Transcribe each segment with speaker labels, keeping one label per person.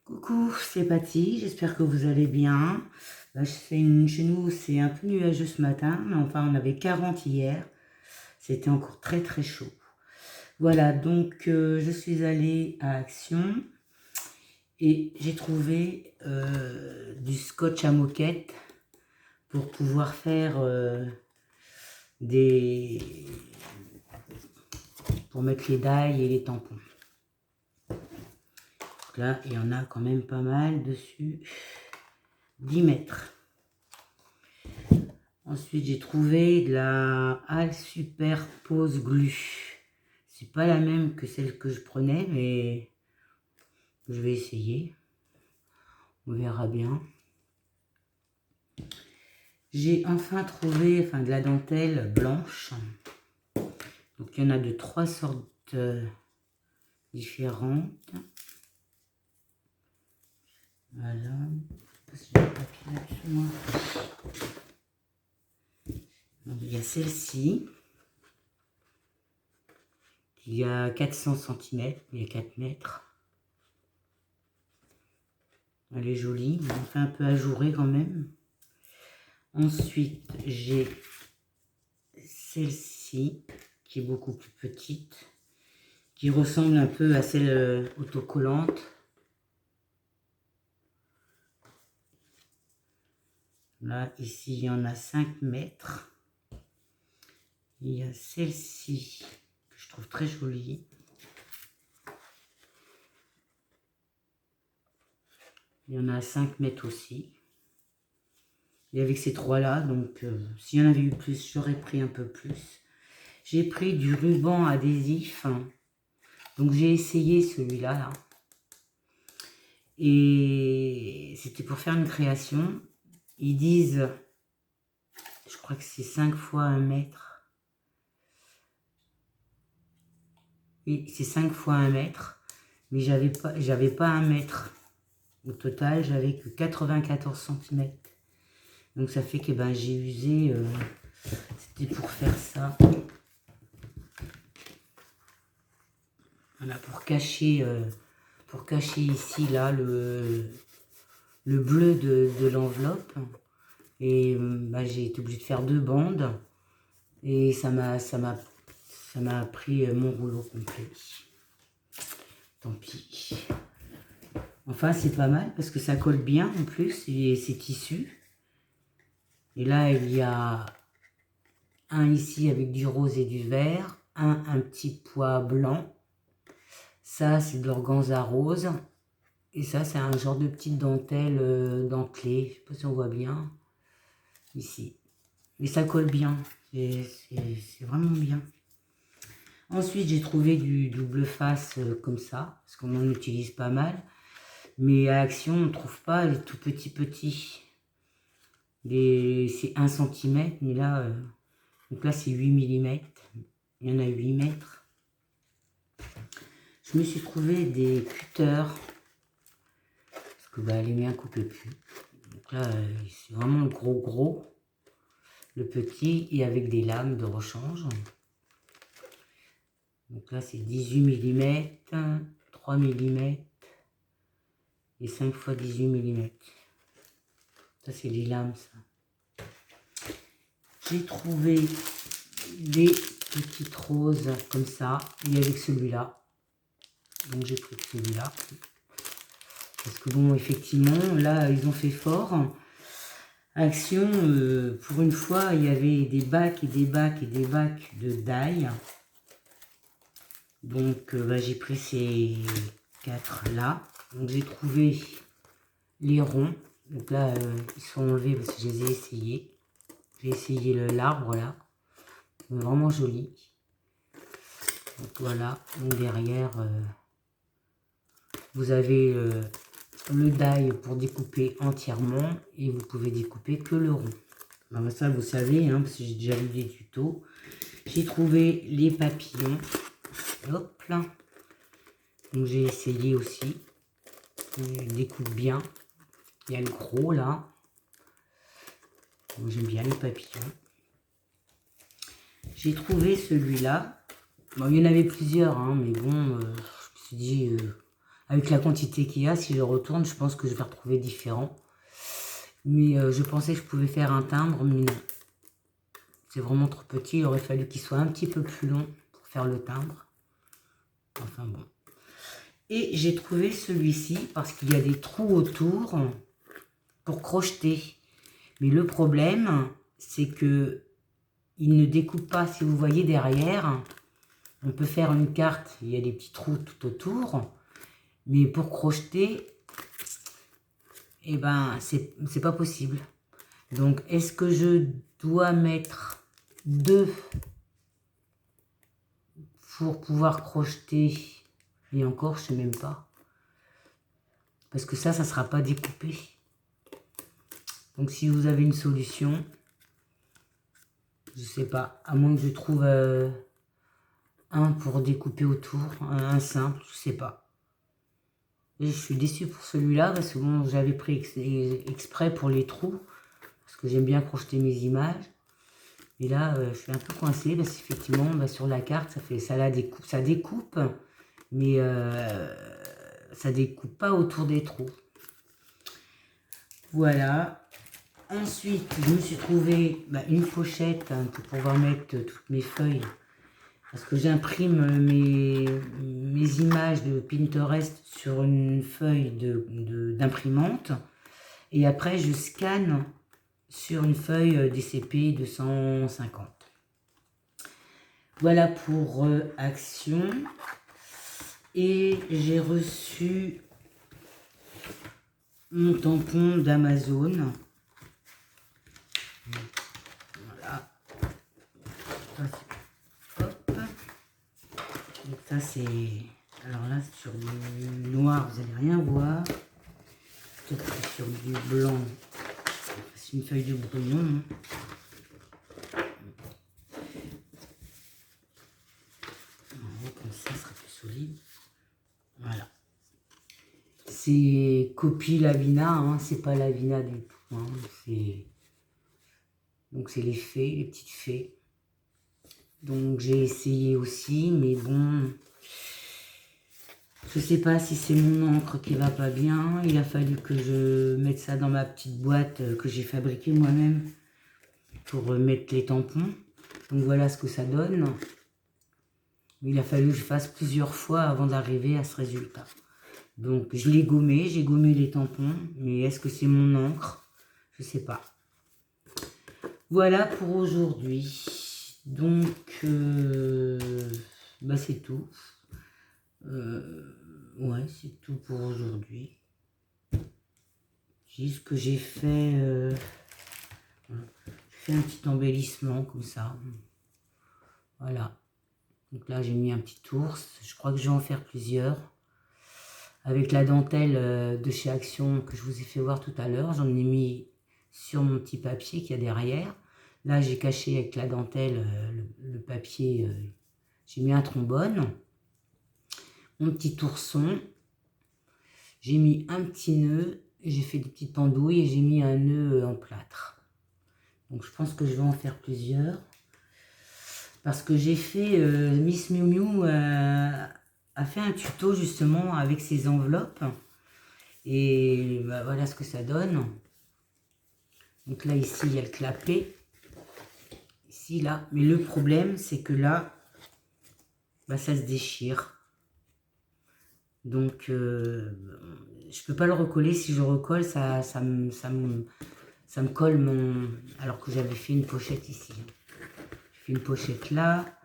Speaker 1: Coucou, c'est Patty, j'espère que vous allez bien. Chez nous, c'est un peu nuageux ce matin, mais enfin, on avait 40 hier. C'était encore très très chaud. Voilà, donc je suis allée à Action et j'ai trouvé du scotch à moquette pour pouvoir faire pour mettre les dailles et les tampons. Donc là, il y en a quand même pas mal dessus. 10 mètres. Ensuite, j'ai trouvé de la Al Super Pose Glu. C'est pas la même que celle que je prenais, mais je vais essayer. On verra bien. J'ai enfin trouvé de la dentelle blanche. Donc, il y en a de 3 sortes différentes. Voilà. Je sais pas si j'ai le papier là sur moi. Donc, il y a celle-ci. Il y a 400 cm, il y a 4 mètres. Elle est jolie, mais on fait un peu ajourée quand même. Ensuite, j'ai celle-ci, qui est beaucoup plus petite, qui ressemble un peu à celle autocollante. Là, ici, il y en a 5 mètres. Il y a celle-ci, que je trouve très jolie. Il y en a 5 mètres aussi. Et avec ces trois-là, donc s'il y en avait eu plus, j'aurais pris un peu plus. J'ai pris du ruban adhésif. Donc j'ai essayé celui-là. Là. Et c'était pour faire une création. Ils disent, je crois que c'est 5 fois 1 mètre. Oui, c'est 5 fois 1 mètre. Mais j'avais pas 1 mètre. Au total, j'avais que 94 cm. Donc ça fait que j'ai usé, c'était pour faire ça. Voilà, pour cacher ici, là, le bleu de l'enveloppe. Et j'ai été obligée de faire 2 bandes. Et ça m'a pris mon rouleau complet. Tant pis. Enfin, c'est pas mal parce que ça colle bien en plus. Et c'est tissu. Et là, il y a un ici avec du rose et du vert. Un petit pois blanc. Ça, c'est de l'organza rose. Et ça, c'est un genre de petite dentelle dentelée. Je ne sais pas si on voit bien. Ici. Mais ça colle bien. C'est vraiment bien. Ensuite, j'ai trouvé du double face comme ça. Parce qu'on en utilise pas mal. Mais à Action, on ne trouve pas les tout petits. C'est 1 cm. Mais là, donc là c'est 8 mm. Il y en a 8 mètres. Je me suis trouvé des cutters. Parce que les miens ne coupaient plus. Donc là, c'est vraiment le gros. Le petit et avec des lames de rechange. Donc là, c'est 18 mm, 3 mm et 5 x 18 mm. Ça, c'est les lames, ça. J'ai trouvé des petites roses comme ça et avec celui-là. Donc j'ai pris celui-là. Parce que bon, effectivement, là, ils ont fait fort. Action, pour une fois, il y avait des bacs et des bacs et des bacs de die. Donc, j'ai pris ces 4 là. Donc, j'ai trouvé les ronds. Donc là, ils sont enlevés parce que je les ai essayés. J'ai essayé l'arbre là. Vraiment joli. Donc voilà. Donc derrière, vous avez le die pour découper entièrement. Et vous pouvez découper que le rond. Alors ça, vous savez, parce que j'ai déjà vu des tutos. J'ai trouvé les papillons. Hop là. Donc j'ai essayé aussi. Je découpe bien. Il y a le gros là. J'aime bien les papillons. J'ai trouvé celui-là. Bon, il y en avait plusieurs, mais bon, je me suis dit, Avec la quantité qu'il y a, si je retourne, je pense que je vais retrouver différent. Mais je pensais que je pouvais faire un timbre, mais non. C'est vraiment trop petit. Il aurait fallu qu'il soit un petit peu plus long pour faire le timbre. Enfin bon. Et j'ai trouvé celui-ci parce qu'il y a des trous autour pour crocheter. Mais le problème, c'est que il ne découpe pas. Si vous voyez derrière, on peut faire une carte. Il y a des petits trous tout autour. Mais pour crocheter, eh ben, c'est pas possible. Donc, est-ce que je dois mettre 2 pour pouvoir crocheter? Et encore, je sais même pas. Parce que ça sera pas découpé. Donc, si vous avez une solution, je sais pas. À moins que je trouve un pour découper autour, un simple, je sais pas. Et je suis déçue pour celui-là parce que bon, j'avais pris exprès pour les trous. Parce que j'aime bien crocheter mes images. Et là, je suis un peu coincée parce qu'effectivement, bah, sur la carte, ça découpe, mais ça découpe pas autour des trous. Voilà. Ensuite, je me suis trouvé une pochette pour pouvoir mettre toutes mes feuilles. Parce que j'imprime mes images de Pinterest sur une feuille d'imprimante. Et après, je scanne sur une feuille DCP 250. Voilà pour Action. Et j'ai reçu mon tampon d'Amazon. Voilà. Hop. Donc ça c'est... Alors là, sur du noir, vous n'allez rien voir. Peut-être que sur du blanc, c'est une feuille de brouillon. Comme ça sera plus solide. Voilà. C'est copie Lavina, hein, c'est pas Lavina du tout. Hein, donc c'est les fées, les petites fées. Donc j'ai essayé aussi, mais bon, je sais pas si c'est mon encre qui va pas bien. Il a fallu que je mette ça dans ma petite boîte que j'ai fabriquée moi-même pour mettre les tampons. Donc voilà ce que ça donne. Il a fallu que je fasse plusieurs fois avant d'arriver à ce résultat. Donc je l'ai gommé, j'ai gommé les tampons, mais est-ce que c'est mon encre? Je sais pas. Voilà pour aujourd'hui. Donc c'est tout. Ouais, c'est tout pour aujourd'hui. Juste que j'ai fait, un petit embellissement comme ça. Voilà. Donc là, j'ai mis un petit ours. Je crois que je vais en faire plusieurs. Avec la dentelle de chez Action que je vous ai fait voir tout à l'heure. J'en ai mis sur mon petit papier qu'il y a derrière. Là, j'ai caché avec la dentelle le papier. J'ai mis un trombone. Mon petit ourson. J'ai mis un petit nœud. J'ai fait des petites pendouilles et j'ai mis un nœud en plâtre. Donc je pense que je vais en faire plusieurs. Parce que j'ai fait, Miss Miu Miu a fait un tuto justement avec ses enveloppes. Et voilà ce que ça donne. Donc là, ici, il y a le clapet. Ici, là. Mais le problème, c'est que là, ça se déchire. Donc, je peux pas le recoller. Si je recolle, ça me colle mon... Alors que j'avais fait une pochette ici. J'ai fait une pochette là.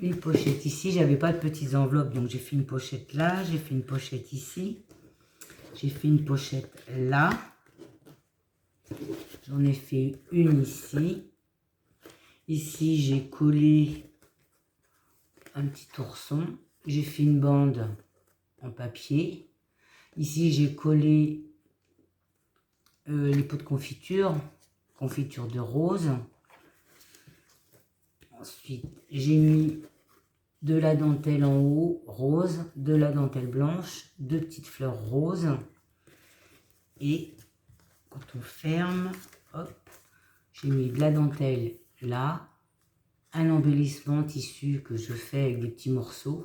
Speaker 1: Une pochette ici. J'avais pas de petites enveloppes. Donc, j'ai fait une pochette là. J'ai fait une pochette ici. J'ai fait une pochette là. J'en ai fait une ici. Ici, j'ai collé un petit ourson. J'ai fait une bande en papier. Ici, j'ai collé les pots de confiture de rose. Ensuite, j'ai mis de la dentelle en haut, rose, de la dentelle blanche, 2 petites fleurs roses. Et quand on ferme, hop, j'ai mis de la dentelle là, un embellissement tissu que je fais avec des petits morceaux.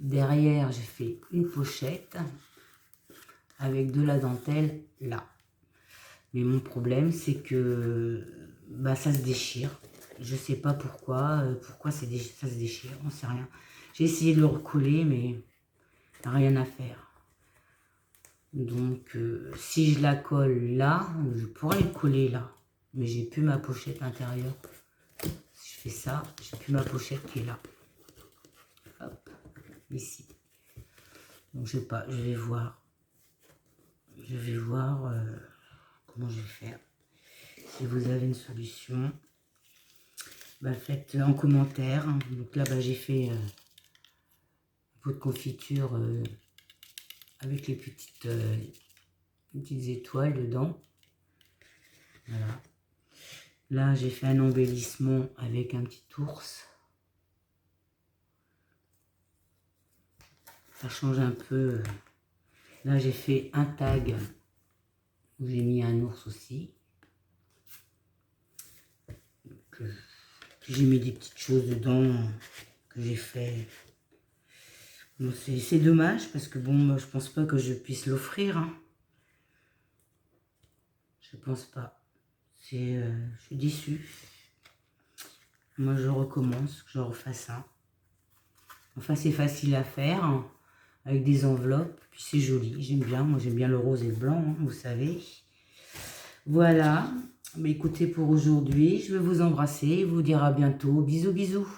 Speaker 1: Derrière, j'ai fait une pochette avec de la dentelle là. Mais mon problème, c'est que bah, ça se déchire. Je sais pas pourquoi, ça se déchire, on sait rien. J'ai essayé de le recoller, mais rien à faire. Donc, si je la colle là, je pourrais le coller là. Mais j'ai plus ma pochette intérieure. Si je fais ça, j'ai plus ma pochette qui est là. Hop, ici. Donc, je sais pas, je vais voir. Je vais voir comment je vais faire. Si vous avez une solution, bah, faites-le en commentaire. Donc là, bah, j'ai fait un pot de confiture avec les petites étoiles dedans. Voilà. Là, j'ai fait un embellissement avec un petit ours. Ça change un peu. Là, j'ai fait un tag où j'ai mis un ours aussi. Puis j'ai mis des petites choses dedans que j'ai fait. Bon, c'est dommage parce que bon, moi, je pense pas que je puisse l'offrir. Hein. Je pense pas. Je suis déçue. Moi, je recommence, que je refasse ça. Enfin, c'est facile à faire, hein, avec des enveloppes. Puis c'est joli, j'aime bien. Moi, j'aime bien le rose et le blanc, hein, vous savez. Voilà. Mais écoutez, pour aujourd'hui, je vais vous embrasser et vous dire à bientôt. Bisous, bisous.